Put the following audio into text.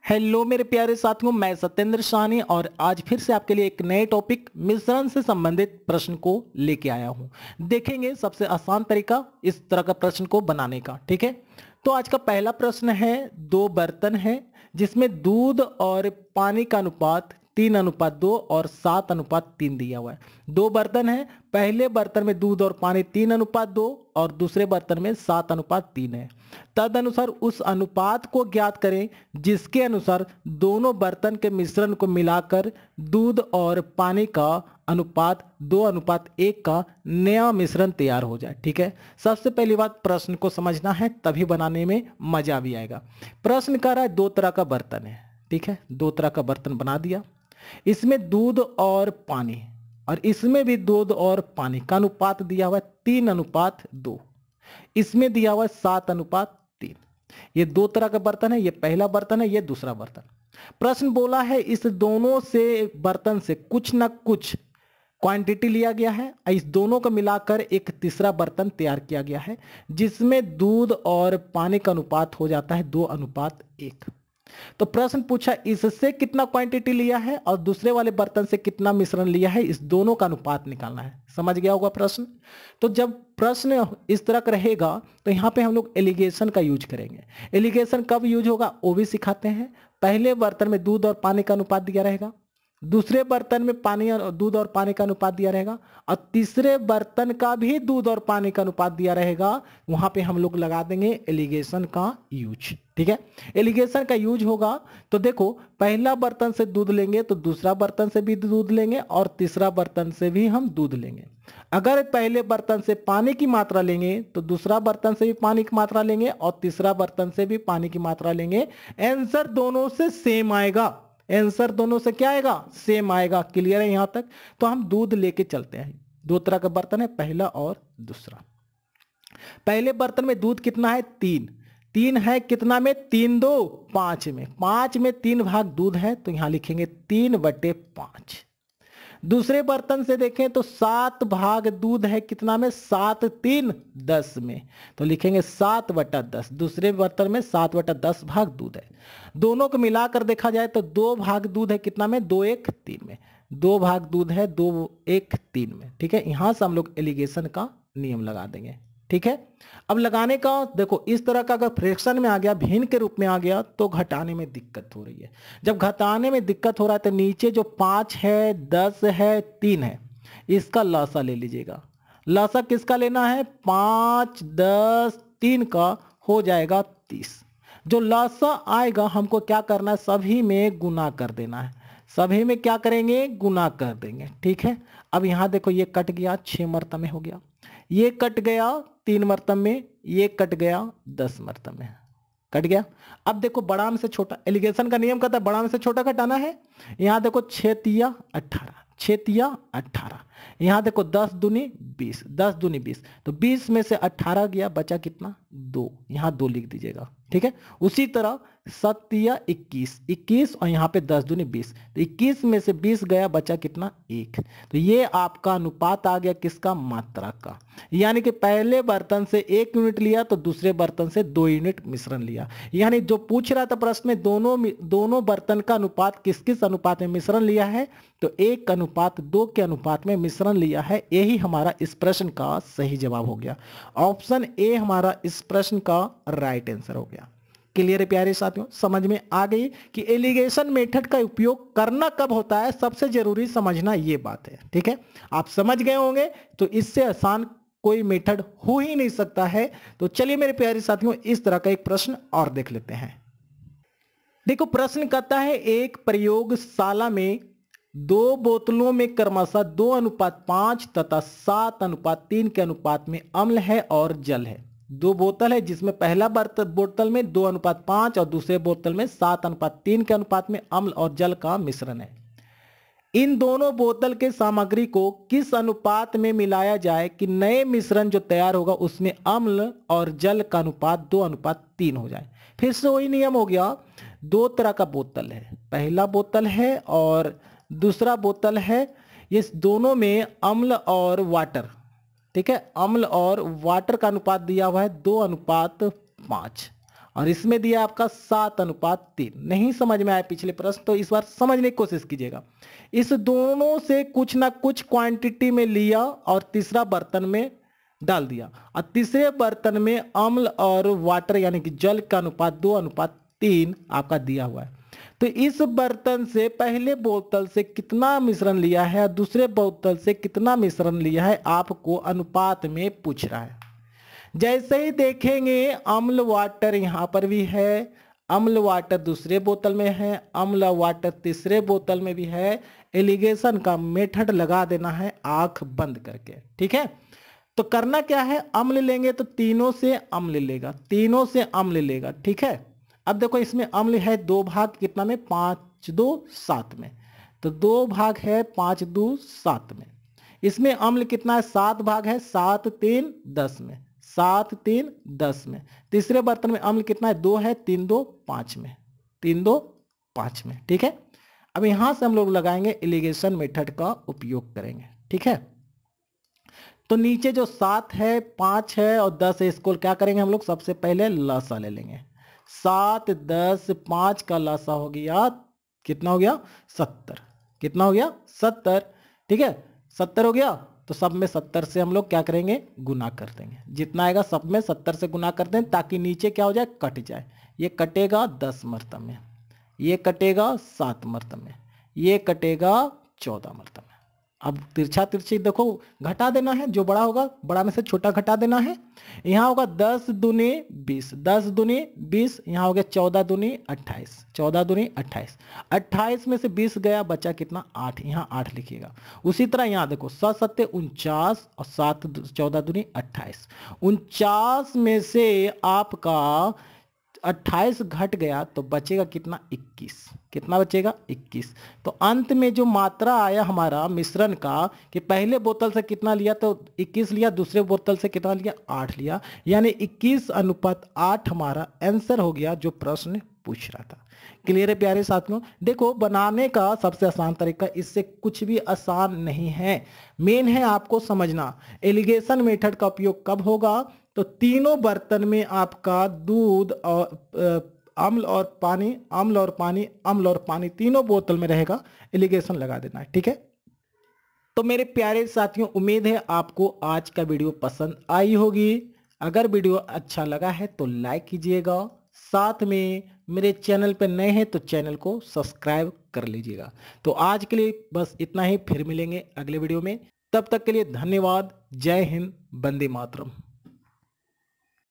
Hello मेरे प्यारे साथियों, मैं सत्येंद्र साहनी और आज फिर से आपके लिए एक नए टॉपिक मिश्रण से संबंधित प्रश्न को लेके आया हूं। देखेंगे सबसे आसान तरीका इस तरह का प्रश्न को बनाने का। ठीक है, तो आज का पहला प्रश्न है, दो बर्तन है जिसमें दूध और पानी का अनुपात 3:2 और 7:3 दिया हुआ है। दो बर्तन है, पहले बर्तन में दूध और पानी 3:2 और दूसरे बर्तन में 7:3 है। तदनुसार उस अनुपात को ज्ञात करें जिसके अनुसार दोनों बर्तन के मिश्रण को मिलाकर दूध और पानी का अनुपात 2:1 का नया मिश्रण तैयार हो जाए। ठीक है, सबसे पहली बात प्रश्न को समझना है, तभी बनाने में मजा भी आएगा। प्रश्न कह रहा है दो तरह का बर्तन है। ठीक है, दो तरह का बर्तन बना दिया, इसमें दूध और पानी और इसमें भी दूध और पानी का अनुपात दिया हुआ है 3:2, इसमें दिया हुआ है 7:3। ये दो तरह का बर्तन है, ये पहला बर्तन है, ये दूसरा बर्तन। प्रश्न बोला है इस दोनों से बर्तन से कुछ ना कुछ क्वांटिटी लिया गया है, इस दोनों को मिलाकर एक तीसरा बर्तन तैयार किया गया है जिसमें दूध और पानी का अनुपात हो जाता है 2:1। तो प्रश्न पूछा इससे कितना क्वांटिटी लिया है और दूसरे वाले बर्तन से कितना मिश्रण लिया है, इस दोनों का अनुपात निकालना है। समझ गया होगा प्रश्न। तो जब प्रश्न इस तरह का रहेगा तो यहाँ पे हम लोग एलिगेशन का यूज करेंगे। एलिगेशन कब यूज होगा वो भी सिखाते हैं। पहले बर्तन में दूध और पानी का अनुपात दिया रहेगा, दूसरे बर्तन में दूध और पानी का अनुपात दिया रहेगा और तीसरे बर्तन का भी दूध और पानी का अनुपात दिया रहेगा। वहां पे हम लोग लगा देंगे एलिगेशन का यूज। ठीक है, एलिगेशन का यूज होगा तो देखो, पहला बर्तन से दूध लेंगे तो दूसरा बर्तन से भी दूध लेंगे और तीसरा बर्तन से भी हम दूध लेंगे। अगर पहले बर्तन से पानी की मात्रा लेंगे तो दूसरा बर्तन से भी पानी की मात्रा लेंगे और तीसरा बर्तन से भी पानी की मात्रा लेंगे। आंसर दोनों से सेम आएगा। आंसर दोनों से क्या आएगा? सेम आएगा। क्लियर है यहां तक? तो हम दूध लेके चलते हैं। दो तरह का बर्तन है, पहला और दूसरा। पहले बर्तन में दूध कितना है? 3 है। कितना में? 3×2 5 में। 5 में 3 भाग दूध है तो यहां लिखेंगे 3/5। दूसरे बर्तन से देखें तो 7 भाग दूध है। कितना में? 7×3 10 में, तो लिखेंगे 7/10। दूसरे बर्तन में 7/10 भाग दूध है। दोनों को मिलाकर देखा जाए तो 2 भाग दूध है। कितना में? 2/1/3 में। 2 भाग दूध है 2/1/3 में। ठीक है, यहां से हम लोग एलिगेशन का नियम लगा देंगे। ठीक है, अब लगाने का देखो, इस तरह का अगर फ्रैक्शन में आ गया, भिन्न के रूप में आ गया तो घटाने में दिक्कत हो रही है। जब घटाने में दिक्कत हो रहा है तो नीचे जो 5 है, 10 है, 3 है, इसका लसा ले लीजिएगा। लसा किसका लेना है? 5, 10, 3 का हो जाएगा 30। जो लसा आएगा हमको क्या करना है? सभी में गुना कर देना है। सभी में क्या करेंगे? गुना कर देंगे। ठीक है, अब यहां देखो, ये कट गया 6 मरतबे में हो गया, ये कट गया 3 मरतबे में, ये कट गया 10 मरतबे में, कट गया। अब देखो, बड़ा में से छोटा, एलिगेशन का नियम कहता है बड़ा में से छोटा घटाना है। यहां देखो 6×3 18, 6×3 18। यहां देखो 10×2 20, 10×2 20, तो 20 में से 18 गया, बचा कितना? 2। यहां 2 लिख दीजिएगा। ठीक है, उसी तरह 7×3 21, 21 और यहाँ पे 10×2 20, तो 21 में से 20 गया, बचा कितना? 1। तो ये आपका अनुपात आ गया किसका? मात्रा का। यानी कि पहले बर्तन से 1 यूनिट लिया तो दूसरे बर्तन से 2 यूनिट मिश्रण लिया। यानी जो पूछ रहा था प्रश्न में, दोनों बर्तन का अनुपात किस किस अनुपात में मिश्रण लिया है, तो 1:2 के अनुपात में मिश्रण लिया है। यही हमारा इस प्रश्न का सही जवाब हो गया। ऑप्शन ए हमारा इस प्रश्न का राइट आंसर हो गया। क्लियर है प्यारे साथियों? समझ में आ गई कि एलिगेशन मेथड का उपयोग करना कब होता है, सबसे जरूरी समझना ये बात है। ठीक है, आप समझ गए होंगे तो इससे आसान कोई मेथड हो ही नहीं सकता है। तो चलिए मेरे प्यारे साथियों, इस तरह का एक प्रश्न और देख लेते हैं। देखो, प्रश्न कहता है एक प्रयोगशाला में 2 बोतलों में क्रमशः 2:5 तथा 7:3 के अनुपात में अम्ल है और जल है। 2 बोतल है जिसमें पहला बोतल में 2:5 और दूसरे बोतल में 7:3 के अनुपात में अम्ल और जल का मिश्रण है। इन दोनों बोतल के सामग्री को किस अनुपात में मिलाया जाए कि नए मिश्रण जो तैयार होगा उसमें अम्ल और जल का अनुपात 2:3 हो जाए। फिर से वही नियम हो गया। 2 तरह का बोतल है, पहला बोतल है और दूसरा बोतल है। ये दोनों में अम्ल और वाटर, ठीक है, अम्ल और वाटर का अनुपात दिया हुआ है 2:5 और इसमें दिया आपका 7:3। नहीं समझ में आया पिछले प्रश्न तो इस बार समझने की कोशिश कीजिएगा। इस दोनों से कुछ ना कुछ क्वांटिटी में लिया और तीसरा बर्तन में डाल दिया, और तीसरे बर्तन में अम्ल और वाटर यानी कि जल का अनुपात 2:3 आपका दिया हुआ है। तो इस बर्तन से पहले बोतल से कितना मिश्रण लिया है और दूसरे बोतल से कितना मिश्रण लिया है आपको अनुपात में पूछ रहा है। जैसे ही देखेंगे अम्ल वाटर यहाँ पर भी है, अम्ल वाटर दूसरे बोतल में है, अम्ल वाटर तीसरे बोतल में भी है। एलिगेशन का मेथड लगा देना है आंख बंद करके, ठीक है। तो करना क्या है, अम्ल लेंगे तो तीनों से अम्ल लेगा, तीनों से अम्ल लेगा, ठीक है। अब देखो इसमें अम्ल है 2 भाग, कितना में 5 2 7 में, तो 2 भाग है 5 2 7 में। इसमें अम्ल कितना है 7 भाग है, 7 3 10 में, 7 3 10 में। तीसरे बर्तन में अम्ल कितना है 2 है, 3 2 5 में, 3 2 5 में, ठीक है। अब यहां से हम लोग लगाएंगे एलिगेशन मेथड का उपयोग करेंगे, ठीक है। तो नीचे जो 7 है 5 है और 10 है, इसको क्या करेंगे हम लोग, सबसे पहले लसा ले लेंगे। 7 10 5 का लसा हो गया, कितना हो गया 70, कितना हो गया 70, ठीक है। 70 हो गया तो सब में 70 से हम लोग क्या करेंगे, गुना कर देंगे। जितना आएगा सब में 70 से गुना कर दें ताकि नीचे क्या हो जाए, कट जाए। ये कटेगा 10 मरतब में, ये कटेगा 7 मरतब में, ये कटेगा 14 मरतब में। अब तिरछा तिरछी देखो घटा देना है, जो बड़ा होगा बड़ा में से छोटा घटा देना है। यहाँ होगा 10 दूनी 20, 10 दूनी 20, यहाँ हो गया 14 दूनी 28, 14 दूनी 28, 28 में से 20 गया, बचा कितना 8, यहाँ 8 लिखिएगा। उसी तरह यहाँ देखो 7 7 49 और 7 14 दूनी 28, 49 में से आपका 28 घट गया तो बचेगा कितना 21, कितना बचेगा 21। तो अंत में जो मात्रा आया हमारा मिश्रण का कि पहले बोतल से कितना लिया तो 21 लिया, दूसरे बोतल से कितना लिया 8 लिया, यानी 21:8 हमारा आंसर हो गया जो प्रश्न पूछ रहा था। क्लियर है प्यारे साथियों। देखो बनाने का सबसे आसान तरीका, इससे कुछ भी आसान नहीं है। मेन है आपको समझना एलिगेशन मेथड का उपयोग कब होगा, तो तीनों बर्तन में आपका दूध और अम्ल और पानी, अम्ल और पानी, अम्ल और पानी तीनों बोतल में रहेगा, एलिगेशन लगा देना है, ठीक है। तो मेरे प्यारे साथियों उम्मीद है आपको आज का वीडियो पसंद आई होगी। अगर वीडियो अच्छा लगा है तो लाइक कीजिएगा, साथ में मेरे चैनल पर नए हैं तो चैनल को सब्सक्राइब कर लीजिएगा। तो आज के लिए बस इतना ही, फिर मिलेंगे अगले वीडियो में। तब तक के लिए धन्यवाद। जय हिंद, वंदे मातरम।